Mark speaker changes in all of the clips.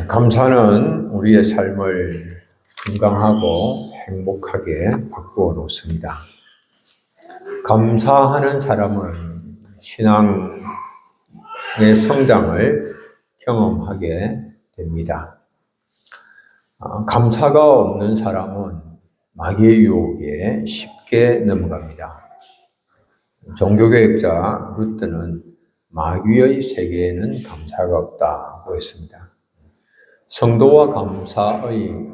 Speaker 1: 감사는 우리의 삶을 건강하고 행복하게 바꾸어 놓습니다. 감사하는 사람은 신앙의 성장을 경험하게 됩니다. 감사가 없는 사람은 마귀의 유혹에 쉽게 넘어갑니다. 종교개혁자 루트는 마귀의 세계에는 감사가 없다고 했습니다. 성도와 감사의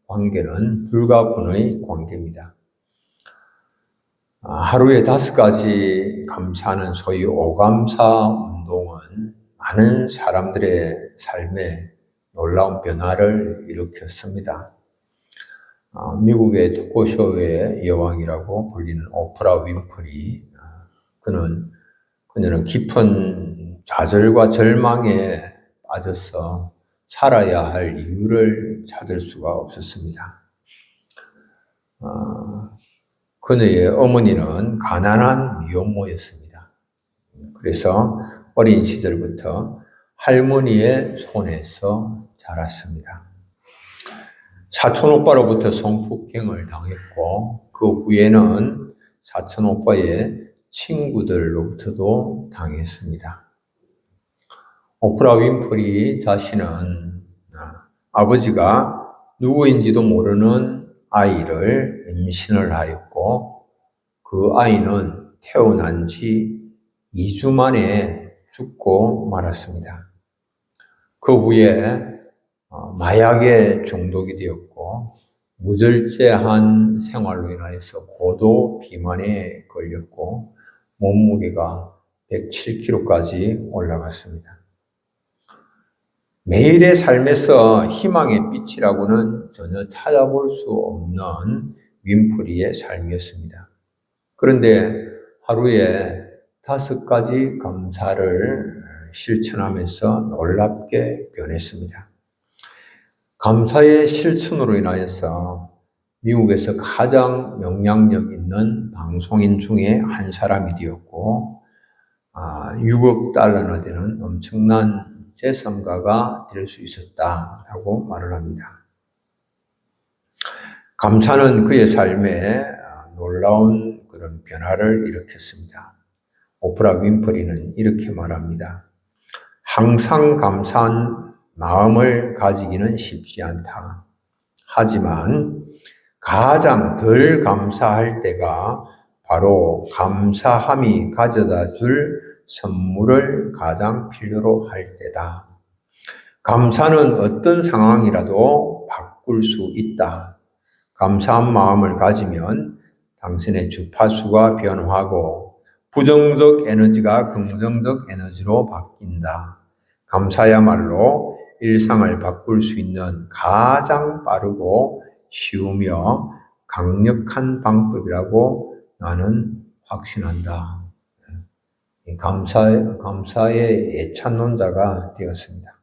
Speaker 1: 관계는 불가분의 관계입니다. 하루에 5가지 감사는 소위 오감사 운동은 많은 사람들의 삶에 놀라운 변화를 일으켰습니다. 미국의 토크쇼의 여왕이라고 불리는 오프라 윈프리, 그녀는 깊은 좌절과 절망에 빠져서 살아야 할 이유를 찾을 수가 없었습니다. 그녀의 어머니는 가난한 미혼모였습니다. 그래서 어린 시절부터 할머니의 손에서 자랐습니다. 사촌오빠로부터 성폭행을 당했고 그 후에는 사촌오빠의 친구들로부터도 당했습니다. 오프라 윈프리 자신은 아버지가 누구인지도 모르는 아이를 임신을 하였고 그 아이는 태어난 지 2주 만에 죽고 말았습니다. 그 후에 마약에 중독이 되었고 무절제한 생활로 인하여서 고도 비만에 걸렸고 몸무게가 107kg까지 올라갔습니다. 매일의 삶에서 희망의 빛이라고는 전혀 찾아볼 수 없는 윈프리의 삶이었습니다. 그런데 하루에 5가지 감사를 실천하면서 놀랍게 변했습니다. 감사의 실천으로 인하여서 미국에서 가장 영향력 있는 방송인 중에 한 사람이 되었고 6억 달러나 되는 엄청난 재산가가 될 수 있었다라고 말을 합니다. 감사는 그의 삶에 놀라운 그런 변화를 일으켰습니다. 오프라 윈프리는 이렇게 말합니다. 항상 감사한 마음을 가지기는 쉽지 않다. 하지만 가장 덜 감사할 때가 바로 감사함이 가져다 줄 선물을 가장 필요로 할 때다. 감사는 어떤 상황이라도 바꿀 수 있다. 감사한 마음을 가지면 당신의 주파수가 변화하고 부정적 에너지가 긍정적 에너지로 바뀐다. 감사야말로 일상을 바꿀 수 있는 가장 빠르고 쉬우며 강력한 방법이라고 나는 확신한다. 감사의 예찬론자가 되었습니다.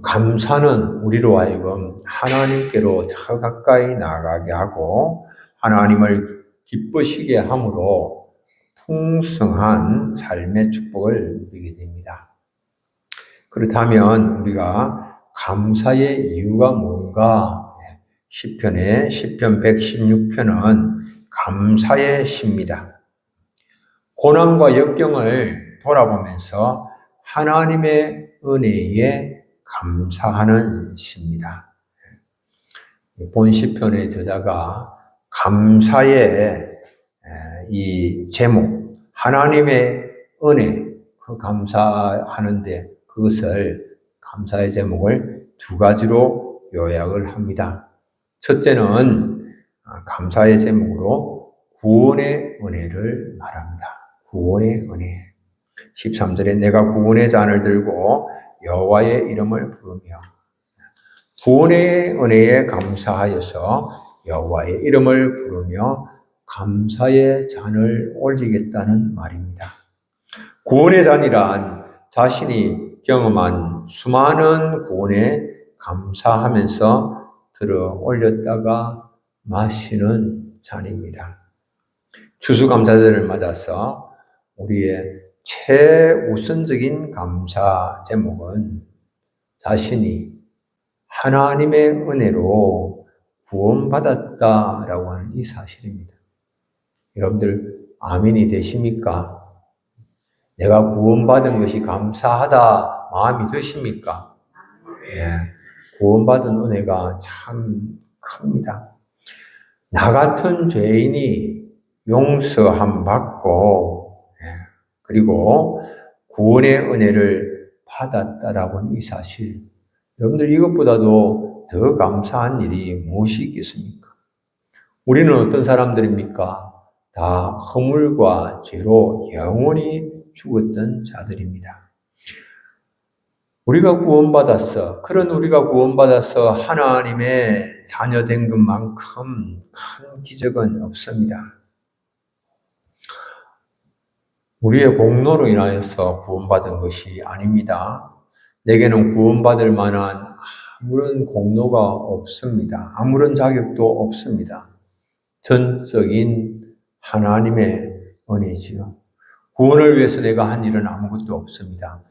Speaker 1: 감사는 우리로 하여금 하나님께로 더 가까이 나아가게 하고 하나님을 기쁘시게 함으로 풍성한 삶의 축복을 누리게 됩니다. 그렇다면 우리가 감사의 이유가 뭔가? 시편 116편은 감사의 시입니다. 고난과 역경을 돌아보면서 하나님의 은혜에 감사하는 시입니다. 본 시편의 저자가 감사의 이 제목, 하나님의 은혜, 그 감사하는데 그것을 감사의 제목을 2가지로 요약을 합니다. 첫째는 감사의 제목으로 구원의 은혜를 말합니다. 구원의 은혜. 13절에 내가 구원의 잔을 들고 여호와의 이름을 부르며 구원의 은혜에 감사하여서 여호와의 이름을 부르며 감사의 잔을 올리겠다는 말입니다. 구원의 잔이란 자신이 경험한 수많은 구원에 감사하면서 들어 올렸다가 마시는 잔입니다. 추수감사절을 맞아서 우리의 최우선적인 감사 제목은 자신이 하나님의 은혜로 구원받았다라고 하는 이 사실입니다. 여러분들 아멘이 되십니까? 내가 구원받은 것이 감사하다 마음이 드십니까? 예, 구원받은 은혜가 참 큽니다. 나 같은 죄인이 용서함 받고 그리고 구원의 은혜를 받았다라고 하는 이 사실, 여러분들 이것보다도 더 감사한 일이 무엇이 있겠습니까? 우리는 어떤 사람들입니까? 다 허물과 죄로 영원히 죽었던 자들입니다. 우리가 구원받았어. 그런 우리가 구원받아서 하나님의 자녀된 것만큼 큰 기적은 없습니다. 우리의 공로로 인하여서 구원받은 것이 아닙니다. 내게는 구원받을 만한 아무런 공로가 없습니다. 아무런 자격도 없습니다. 전적인 하나님의 은혜지요. 구원을 위해서 내가 한 일은 아무것도 없습니다.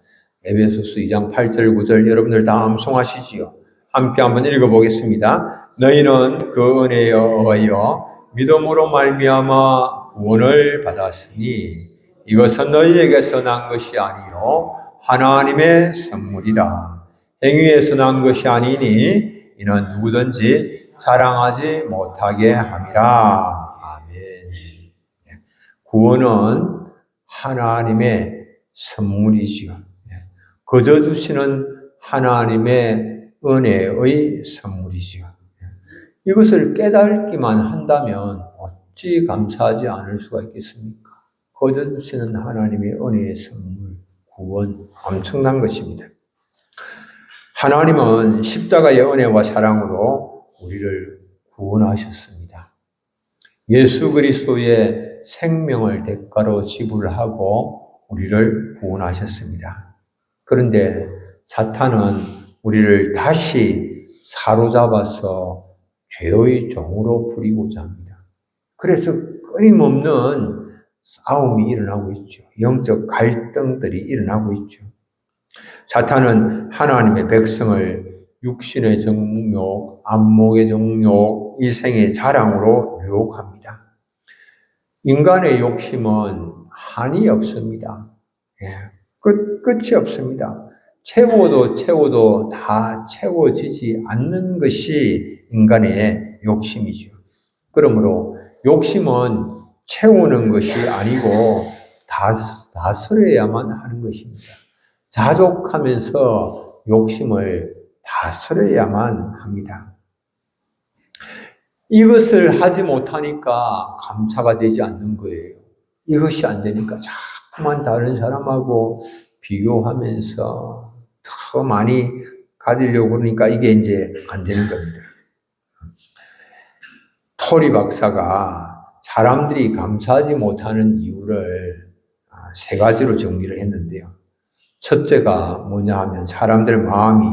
Speaker 1: 에베소서 2장 8절 9절 여러분들 다 암송하시지요. 함께 한번 읽어보겠습니다. 너희는 그 은혜에 의하여 믿음으로 말미암아 구원을 받았으니 이것은 너희에게서 난 것이 아니요 하나님의 선물이라. 행위에서 난 것이 아니니 이는 누구든지 자랑하지 못하게 함이라. 아멘. 구원은 하나님의 선물이지요. 거저 주시는 하나님의 은혜의 선물이지요. 이것을 깨닫기만 한다면 어찌 감사하지 않을 수가 있겠습니까? 거저 주시는 하나님의 은혜의 선물, 구원, 엄청난 것입니다. 하나님은 십자가의 은혜와 사랑으로 우리를 구원하셨습니다. 예수 그리스도의 생명을 대가로 지불하고 우리를 구원하셨습니다. 그런데 사탄은 우리를 다시 사로잡아서 죄의 종으로 부리고자 합니다. 그래서 끊임없는 싸움이 일어나고 있죠. 영적 갈등들이 일어나고 있죠. 사탄은 하나님의 백성을 육신의 정욕, 안목의 정욕, 이생의 자랑으로 유혹합니다. 인간의 욕심은 한이 없습니다. 끝이 없습니다. 채워도 다 채워지지 않는 것이 인간의 욕심이죠. 그러므로 욕심은 채우는 것이 아니고 다스려야만 하는 것입니다. 자족하면서 욕심을 다스려야만 합니다. 이것을 하지 못하니까 감사가 되지 않는 거예요. 이것이 안 되니까 자꾸만 다른 사람하고 비교하면서 더 많이 가지려고 그러니까 이게 이제 안 되는 겁니다. 토리 박사가 사람들이 감사하지 못하는 이유를 3가지로 정리를 했는데요. 첫째가 뭐냐 하면 사람들 마음이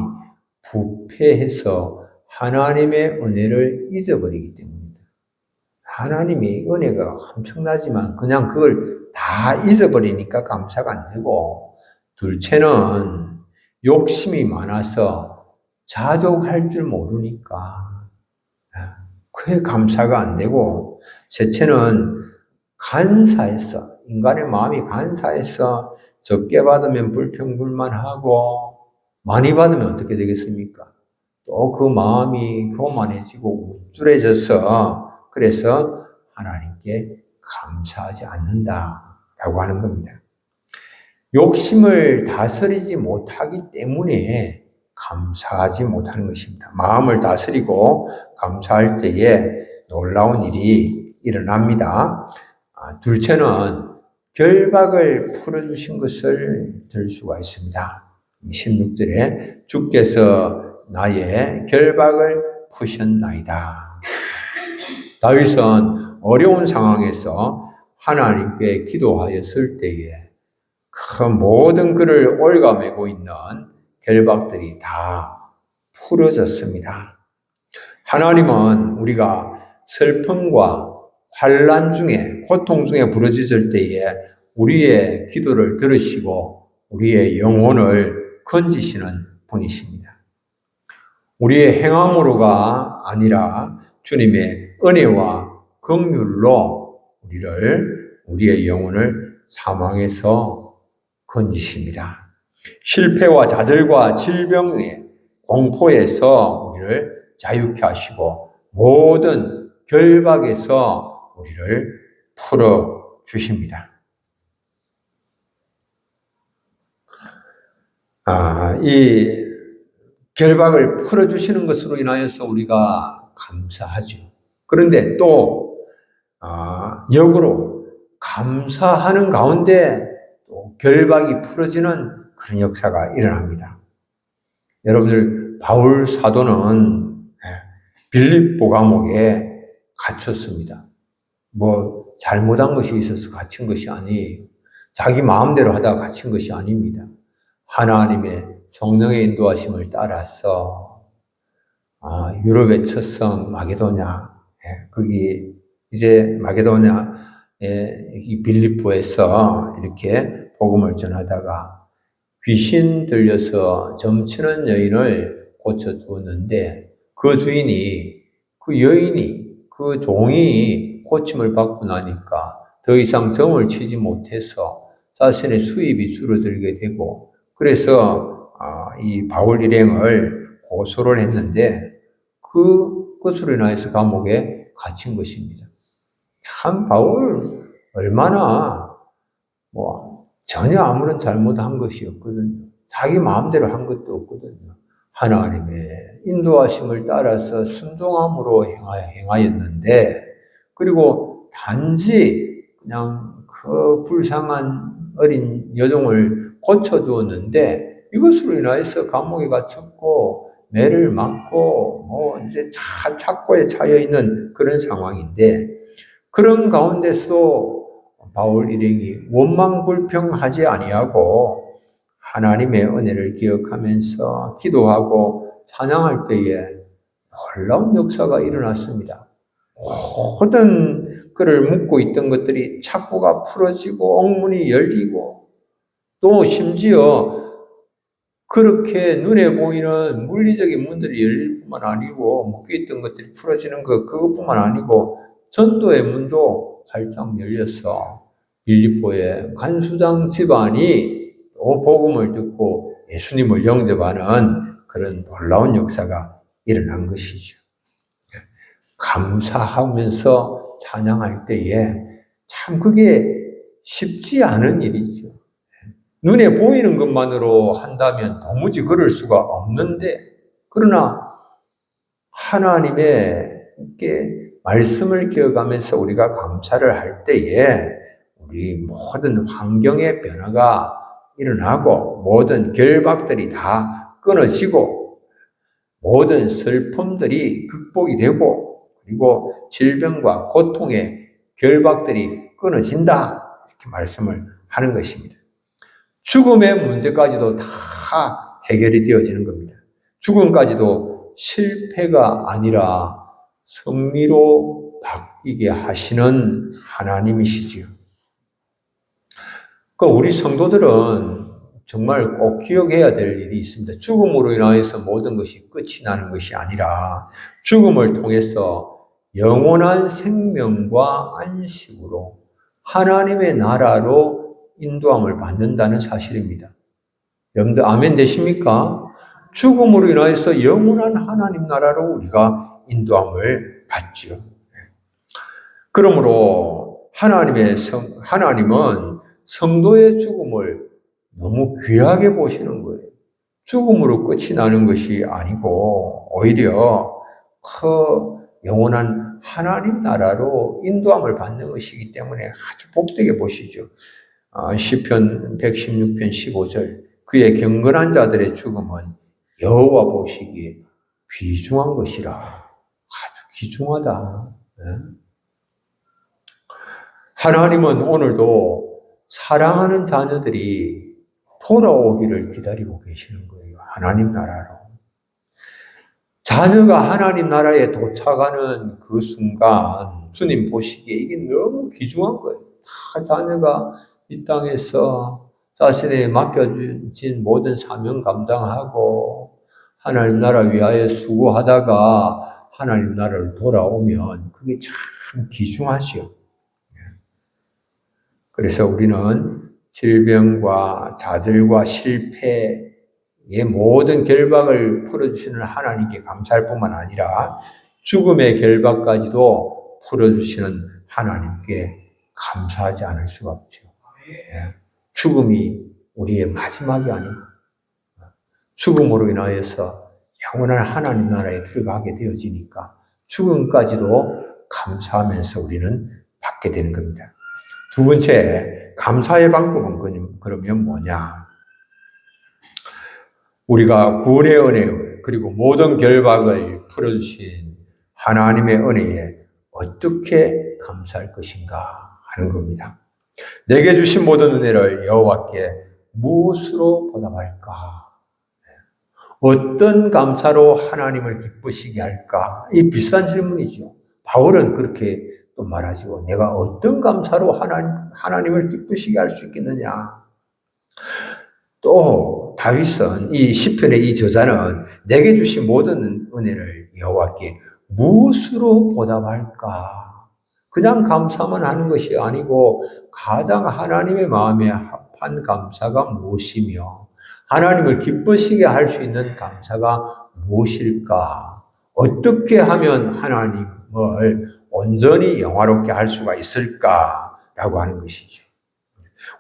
Speaker 1: 부패해서 하나님의 은혜를 잊어버리기 때문입니다. 하나님의 은혜가 엄청나지만 그냥 그걸 다 잊어버리니까 감사가 안 되고, 둘째는 욕심이 많아서 자족할 줄 모르니까 그게 감사가 안 되고, 셋째는 간사해서, 인간의 마음이 간사해서 적게 받으면 불평불만하고 많이 받으면 어떻게 되겠습니까? 또 그 마음이 교만해지고 우쭐해져서 그래서 하나님께 감사하지 않는다라고 하는 겁니다. 욕심을 다스리지 못하기 때문에 감사하지 못하는 것입니다. 마음을 다스리고 감사할 때에 놀라운 일이 일어납니다. 둘째는 결박을 풀어주신 것을 들 수가 있습니다. 16절에 주께서 나의 결박을 푸셨나이다. 다윗은 어려운 상황에서 하나님께 기도하였을 때에 그 모든 그를 올가매고 있는 결박들이 다 풀어졌습니다. 하나님은 우리가 슬픔과 환난 중에, 고통 중에 부르짖을 때에 우리의 기도를 들으시고 우리의 영혼을 건지시는 분이십니다. 우리의 행함으로가 아니라 주님의 은혜와 긍휼로 우리의 영혼을 사망에서 건지십니다. 실패와 좌절과 질병의 공포에서 우리를 자유케 하시고 모든 결박에서 우리를 풀어주십니다. 이 결박을 풀어주시는 것으로 인하여서 우리가 감사하죠. 그런데 또 역으로 감사하는 가운데 또 결박이 풀어지는 그런 역사가 일어납니다. 여러분들 바울 사도는 빌립보 감옥에 갇혔습니다. 뭐 잘못한 것이 있어서 갇힌 것이 아니에요. 자기 마음대로 하다가 갇힌 것이 아닙니다. 하나님의 성령의 인도하심을 따라서 유럽의 첫 성 마게도냐, 거기 이제 마게도냐 이 빌립보에서 이렇게 복음을 전하다가 귀신 들려서 점치는 여인을 고쳐주었는데 그 주인이 그 여인이 그 종이 고침을 받고 나니까 더 이상 점을 치지 못해서 자신의 수입이 줄어들게 되고 그래서 이 바울 일행을 고소를 했는데 그것으로 인해서 감옥에 갇힌 것입니다. 참 바울 얼마나 전혀 아무런 잘못한 것이 없거든요. 자기 마음대로 한 것도 없거든요. 하나님의 인도하심을 따라서 순종함으로 행하였는데 그리고 단지 그냥 그 불쌍한 어린 여종을 고쳐주었는데 이것으로 인하여서 감옥에 갇혔고 매를 맞고 이제 착고에 차여 있는 그런 상황인데 그런 가운데서 바울 일행이 원망불평하지 아니하고 하나님의 은혜를 기억하면서 기도하고 찬양할 때에 놀라운 역사가 일어났습니다. 모든 그를 묶고 있던 것들이 착고가 풀어지고 옥문이 열리고 또 심지어 그렇게 눈에 보이는 물리적인 문들이 열릴 뿐만 아니고 묶여있던 것들이 풀어지는 그것뿐만 아니고 전도의 문도 활짝 열려서 빌립보의 간수장 집안이 또 복음을 듣고 예수님을 영접하는 그런 놀라운 역사가 일어난 것이죠. 감사하면서 찬양할 때에 참 그게 쉽지 않은 일이죠. 눈에 보이는 것만으로 한다면 도무지 그럴 수가 없는데 그러나 하나님의 말씀을 기억하면서 우리가 감사를 할 때에 우리 모든 환경의 변화가 일어나고 모든 결박들이 다 끊어지고 모든 슬픔들이 극복이 되고 그리고 질병과 고통의 결박들이 끊어진다 이렇게 말씀을 하는 것입니다. 죽음의 문제까지도 다 해결이 되어지는 겁니다. 죽음까지도 실패가 아니라 승리로 바뀌게 하시는 하나님이시지요. 우리 성도들은 정말 꼭 기억해야 될 일이 있습니다. 죽음으로 인하여서 모든 것이 끝이 나는 것이 아니라 죽음을 통해서 영원한 생명과 안식으로 하나님의 나라로 인도함을 받는다는 사실입니다. 여러분들 아멘 되십니까? 죽음으로 인하여서 영원한 하나님 나라로 우리가 인도함을 받죠. 그러므로 하나님은 성도의 죽음을 너무 귀하게 보시는 거예요. 죽음으로 끝이 나는 것이 아니고 오히려 그 영원한 하나님 나라로 인도함을 받는 것이기 때문에 아주 복되게 보시죠. 시편 116편 15절 그의 경건한 자들의 죽음은 여호와 보시기에 귀중한 것이라. 아주 귀중하다. 하나님은 오늘도 사랑하는 자녀들이 돌아오기를 기다리고 계시는 거예요. 하나님 나라로. 자녀가 하나님 나라에 도착하는 그 순간 주님 보시기에 이게 너무 귀중한 거예요. 다 자녀가 이 땅에서 자신의 맡겨진 모든 사명 감당하고 하나님 나라 위하여 수고하다가 하나님 나라를 돌아오면 그게 참 귀중하지요. 그래서 우리는 질병과 좌절과 실패의 모든 결박을 풀어주시는 하나님께 감사할 뿐만 아니라 죽음의 결박까지도 풀어주시는 하나님께 감사하지 않을 수가 없죠. 죽음이 우리의 마지막이 아니고 죽음으로 인하여서 영원한 하나님 나라에 들어가게 되어지니까 죽음까지도 감사하면서 우리는 받게 되는 겁니다. 두 번째, 감사의 방법은 그러면 뭐냐? 우리가 구원의 은혜 그리고 모든 결박을 풀어주신 하나님의 은혜에 어떻게 감사할 것인가 하는 겁니다. 내게 주신 모든 은혜를 여호와께 무엇으로 보답할까? 어떤 감사로 하나님을 기쁘시게 할까? 이 비싼 질문이죠. 바울은 그렇게 또 말하죠. 내가 어떤 감사로 하나님을 기쁘시게 할 수 있겠느냐? 또 다윗은 이 시편의 이 저자는 내게 주신 모든 은혜를 여호와께 무엇으로 보답할까? 그냥 감사만 하는 것이 아니고 가장 하나님의 마음에 합한 감사가 무엇이며 하나님을 기쁘시게 할 수 있는 감사가 무엇일까? 어떻게 하면 하나님을 온전히 영화롭게 할 수가 있을까라고 하는 것이죠.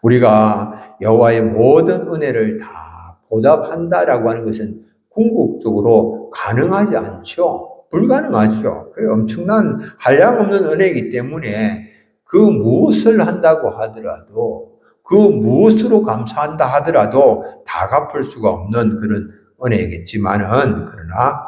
Speaker 1: 우리가 여호와의 모든 은혜를 다 보답한다라고 하는 것은 궁극적으로 가능하지 않죠. 불가능하죠. 그게 엄청난 한량없는 은혜이기 때문에 그 무엇을 한다고 하더라도 그 무엇으로 감사한다 하더라도 다 갚을 수가 없는 그런 은혜이겠지만은 그러나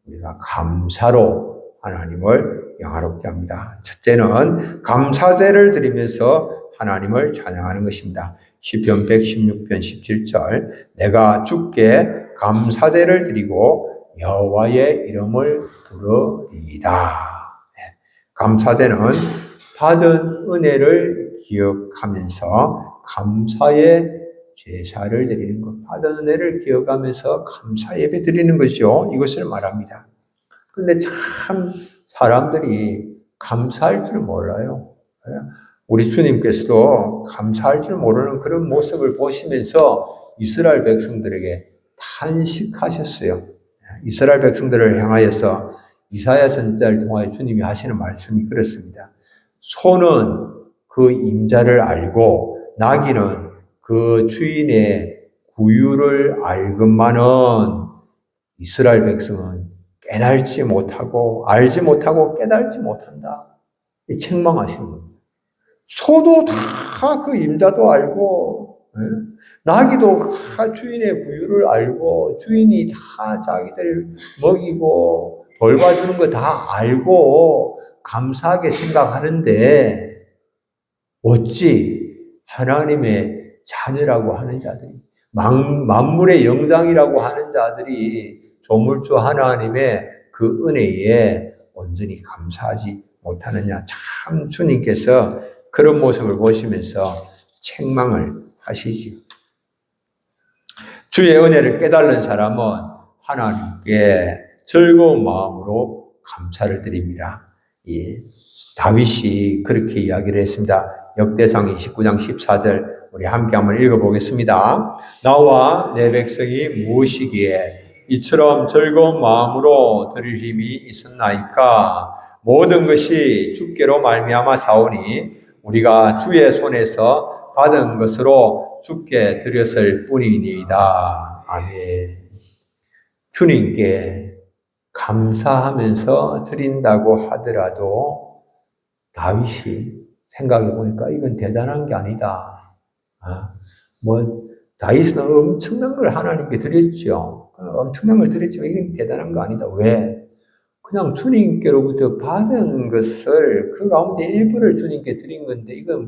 Speaker 1: 우리가 감사로 하나님을 영화롭게 합니다. 첫째는 감사제를 드리면서 하나님을 찬양하는 것입니다. 시편 116편 17절 내가 주께 감사제를 드리고 여호와의 이름을 부르리이다. 감사제는 받은 은혜를 기억하면서 감사의 제사를 드리는 것, 받은 은혜를 기억하면서 감사 예배 드리는 것이요. 이것을 말합니다. 그런데 참 사람들이 감사할 줄 몰라요. 우리 주님께서도 감사할 줄 모르는 그런 모습을 보시면서 이스라엘 백성들에게 탄식하셨어요. 이스라엘 백성들을 향하여서 이사야 선지자를 통하여 주님이 하시는 말씀이 그렇습니다. 소는 그 임자를 알고 나귀는 그 주인의 구유를 알건만은 이스라엘 백성은 깨달지 못하고 알지 못하고 깨달지 못한다. 책망하시는 겁니다. 소도 다 그 임자도 알고 나귀도 다 주인의 구유를 알고 주인이 다 자기들 먹이고 돌봐주는 거 다 알고 감사하게 생각하는데 어찌 하나님의 자녀라고 하는 자들이 만물의 영장이라고 하는 자들이 조물주 하나님의 그 은혜에 온전히 감사하지 못하느냐. 참 주님께서 그런 모습을 보시면서 책망을 하시죠. 주의 은혜를 깨달은 사람은 하나님께 즐거운 마음으로 감사를 드립니다. 예, 다윗이 그렇게 이야기를 했습니다. 역대상 29장 14절 우리 함께 한번 읽어보겠습니다. 나와 내 백성이 무엇이기에 이처럼 즐거운 마음으로 드릴 힘이 있었나이까? 모든 것이 주께로 말미암아 사오니 우리가 주의 손에서 받은 것으로 주께 드렸을 뿐이니이다. 아멘. 주님께 감사하면서 드린다고 하더라도 다윗이 생각해 보니까 이건 대단한 게 아니다. 다윗은 엄청난 걸 하나님께 드렸죠. 엄청난 걸 드렸지만 이건 대단한 거 아니다. 왜? 그냥 주님께로부터 받은 것을 그 가운데 일부를 주님께 드린 건데 이건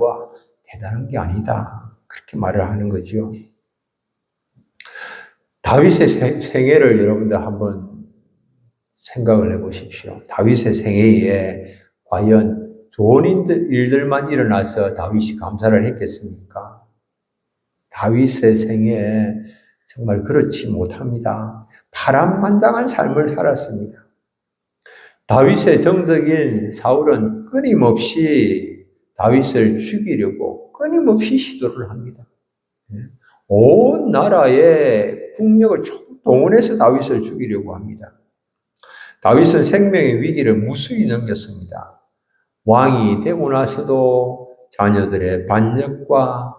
Speaker 1: 대단한 게 아니다. 그렇게 말을 하는 거죠. 다윗의 생애를 여러분들 한번 생각을 해보십시오. 다윗의 생애에 과연 좋은 일들만 일어나서 다윗이 감사를 했겠습니까? 다윗의 생애에 정말 그렇지 못합니다. 파란만장한 삶을 살았습니다. 다윗의 정적인 사울은 끊임없이 다윗을 죽이려고 끊임없이 시도를 합니다. 온 나라의 국력을 동원해서 다윗을 죽이려고 합니다. 다윗은 생명의 위기를 무수히 넘겼습니다. 왕이 되고 나서도 자녀들의 반역과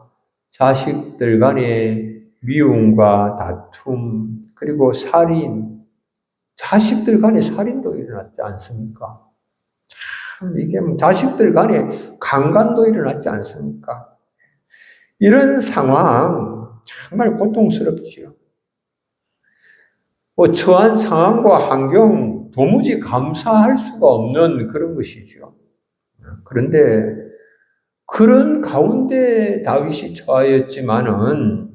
Speaker 1: 자식들 간의 미움과 다툼, 그리고 살인, 자식들 간의 살인도 일어났지 않습니까? 참, 이게 자식들 간의 강간도 일어났지 않습니까? 이런 상황, 정말 고통스럽지요. 처한 상황과 환경, 도무지 감사할 수가 없는 그런 것이죠. 그런데, 그런 가운데 다윗이 처하였지만은,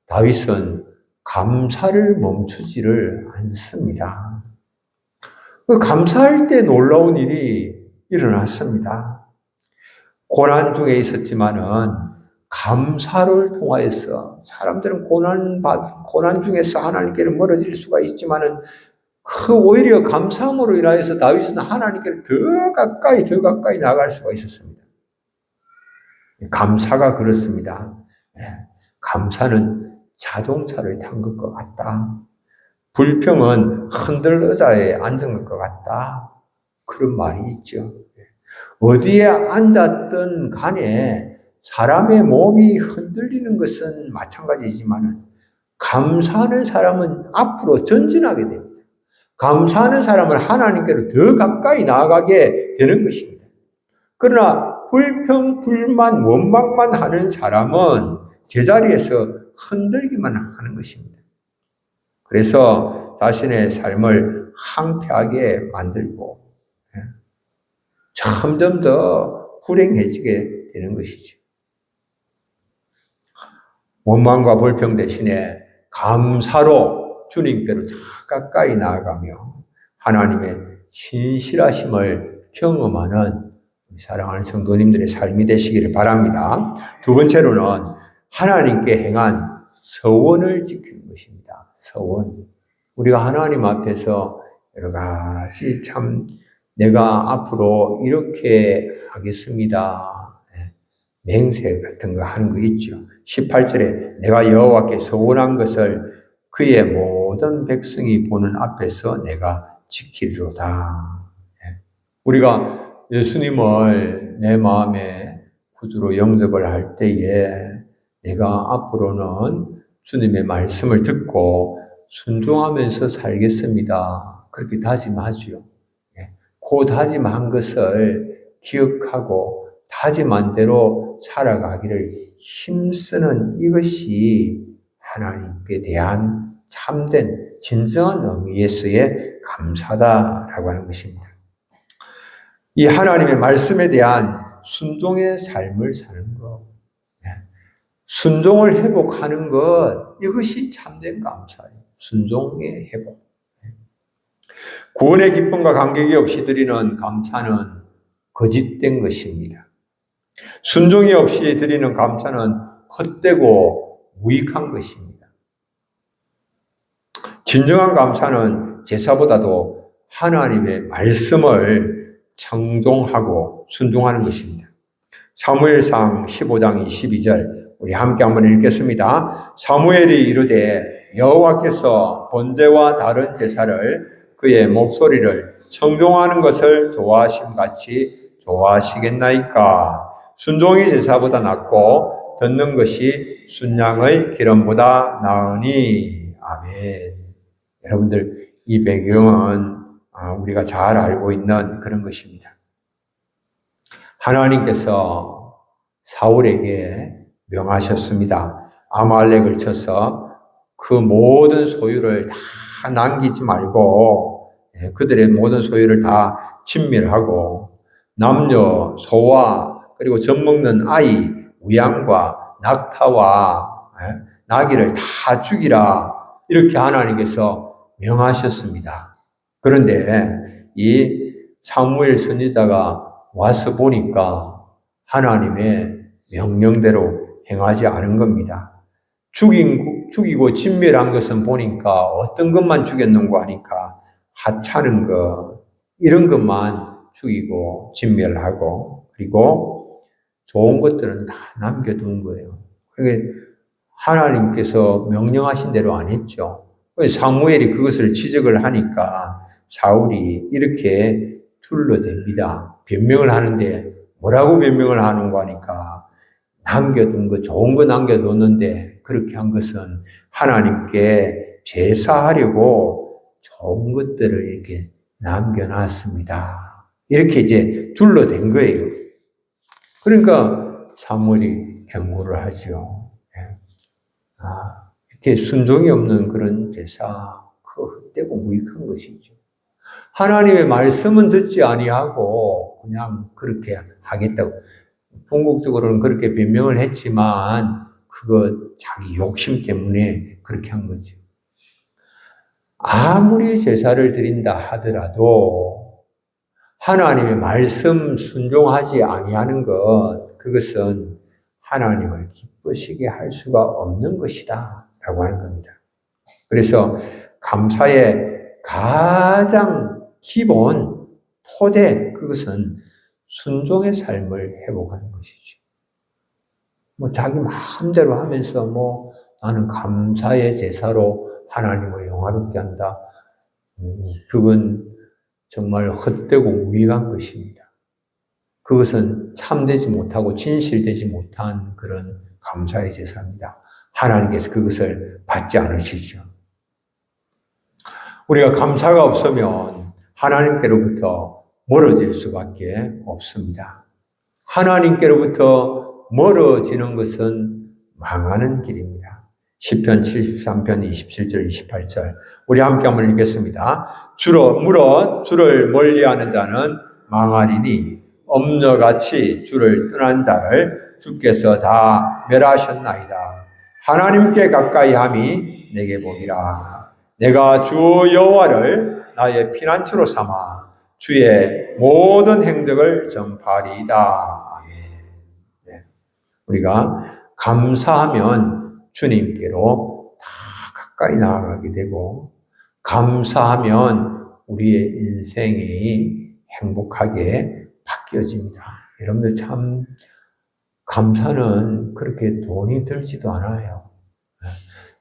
Speaker 1: 다윗은 감사를 멈추지를 않습니다. 감사할 때 놀라운 일이 일어났습니다. 고난 중에 있었지만은 감사를 통하여서 사람들은 고난 중에서 하나님께로 멀어질 수가 있지만은 오히려 감사함으로 인하여서 다윗은 하나님께로 더 가까이 나아갈 수가 있었습니다. 감사가 그렇습니다. 감사는 자동차를 탄 것과 같다. 불평은 흔들 의자에 앉은 것과 같다. 그런 말이 있죠. 어디에 앉았든 간에 사람의 몸이 흔들리는 것은 마찬가지지만 감사하는 사람은 앞으로 전진하게 됩니다. 감사하는 사람은 하나님께로 더 가까이 나아가게 되는 것입니다. 그러나 불평, 불만, 원망만 하는 사람은 제자리에서 흔들기만 하는 것입니다. 그래서 자신의 삶을 황폐하게 만들고 점점 더 불행해지게 되는 것이죠. 원망과 불평 대신에 감사로 주님께로 더 가까이 나아가며 하나님의 신실하심을 경험하는 사랑하는 성도님들의 삶이 되시기를 바랍니다. 두 번째로는 하나님께 행한 서원을 지키는 것입니다. 서원. 우리가 하나님 앞에서 여러 가지 참 내가 앞으로 이렇게 하겠습니다. 맹세 같은 거 하는 거 있죠. 18절에 내가 여호와께 서원한 것을 그의 모든 백성이 보는 앞에서 내가 지키리로다. 우리가 예수님을 내 마음에 구주로 영접을 할 때에 내가 앞으로는 주님의 말씀을 듣고 순종하면서 살겠습니다. 그렇게 다짐하죠. 그 다짐한 것을 기억하고 다짐한 대로 살아가기를 힘쓰는 이것이 하나님께 대한 참된 진정한 의미에서의 감사다라고 하는 것입니다. 이 하나님의 말씀에 대한 순종의 삶을 사는 것, 순종을 회복하는 것, 이것이 참된 감사예요. 순종의 회복. 구원의 기쁨과 감격이 없이 드리는 감사는 거짓된 것입니다. 순종이 없이 드리는 감사는 헛되고 무익한 것입니다. 진정한 감사는 제사보다도 하나님의 말씀을 청종하고 순종하는 것입니다. 사무엘상 15장 22절 우리 함께 한번 읽겠습니다. 사무엘이 이르되 여호와께서 번제와 다른 제사를 그의 목소리를 청종하는 것을 좋아하심같이 좋아하시겠나이까. 순종이 제사보다 낫고 듣는 것이 순양의 기름보다 나으니. 아멘. 여러분들 이 배경은 우리가 잘 알고 있는 그런 것입니다. 하나님께서 사울에게 명하셨습니다. 아말렉을 쳐서 그 모든 소유를 다 남기지 말고 그들의 모든 소유를 다 진멸하고 남녀, 소와 그리고 젖먹는 아이, 우양과 낙타와 나귀를 다 죽이라 이렇게 하나님께서 명하셨습니다. 그런데 이 사무엘 선지자가 와서 보니까 하나님의 명령대로 행하지 않은 겁니다. 죽이고 진멸한 것은 보니까 어떤 것만 죽였는고 하니까 하찮은 것, 이런 것만 죽이고 진멸하고, 그리고 좋은 것들은 다 남겨둔 거예요. 그게 하나님께서 명령하신 대로 안 했죠. 사무엘이 그것을 지적을 하니까 사울이 이렇게 둘러댑니다. 변명을 하는데 뭐라고 변명을 하는가 하니까 남겨둔 거, 좋은 거 남겨뒀는데 그렇게 한 것은 하나님께 제사하려고 좋은 것들을 이렇게 남겨놨습니다. 이렇게 이제 둘러댄 거예요. 그러니까 사무엘이 경고를 하죠. 이렇게 순종이 없는 그런 제사, 그 헛되고 무익한 것이죠. 하나님의 말씀은 듣지 아니하고 그냥 그렇게 하겠다고. 궁극적으로는 그렇게 변명을 했지만 그거 자기 욕심 때문에 그렇게 한 거죠. 아무리 제사를 드린다 하더라도 하나님의 말씀 순종하지 아니하는 것, 그것은 하나님을 기쁘시게 할 수가 없는 것이다 라고 하는 겁니다. 그래서 감사의 가장 기본 토대, 그것은 순종의 삶을 회복하는 것이죠. 자기 마음대로 하면서 나는 감사의 제사로 하나님을 영화롭게 한다. 그건 정말 헛되고 무익한 것입니다. 그것은 참되지 못하고 진실되지 못한 그런 감사의 제사입니다. 하나님께서 그것을 받지 않으시죠. 우리가 감사가 없으면 하나님께로부터 멀어질 수밖에 없습니다. 하나님께로부터 멀어지는 것은 망하는 길입니다. 시편 73편 27절 28절 우리 함께 한번 읽겠습니다. 물어 주를 멀리하는 자는 망하리니 엄녀같이 주를 떠난 자를 주께서 다 멸하셨나이다. 하나님께 가까이 함이 내게 복이라. 내가 주 여호와를 나의 피난처로 삼아 주의 모든 행적을 전파하리이다. 아멘. 네. 우리가 감사하면 주님께로 다 가까이 나아가게 되고, 감사하면 우리의 인생이 행복하게 바뀌어집니다. 여러분들 참 감사는 그렇게 돈이 들지도 않아요.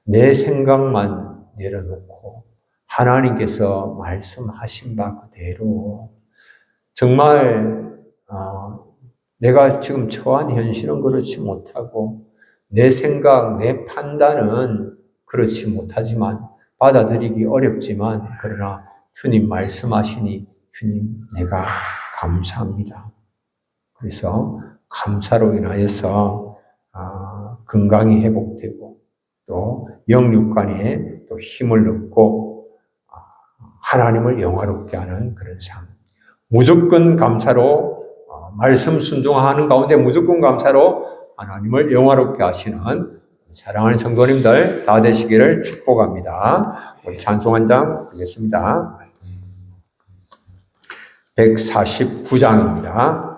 Speaker 1: 내 생각만 내려놓고 하나님께서 말씀하신 바 그대로 정말 내가 지금 처한 현실은 그렇지 못하고 내 생각, 내 판단은 그렇지 못하지만 받아들이기 어렵지만 그러나 주님 말씀하시니 주님 내가 감사합니다. 그래서 감사로 인하여서 건강이 회복되고 또 영육간에 또 힘을 얻고 하나님을 영화롭게 하는 그런 삶. 무조건 감사로 말씀 순종하는 가운데 무조건 감사로 하나님을 영화롭게 하시는 사랑하는 성도님들 다 되시기를 축복합니다. 우리 찬송 한 장 하겠습니다. 149장입니다.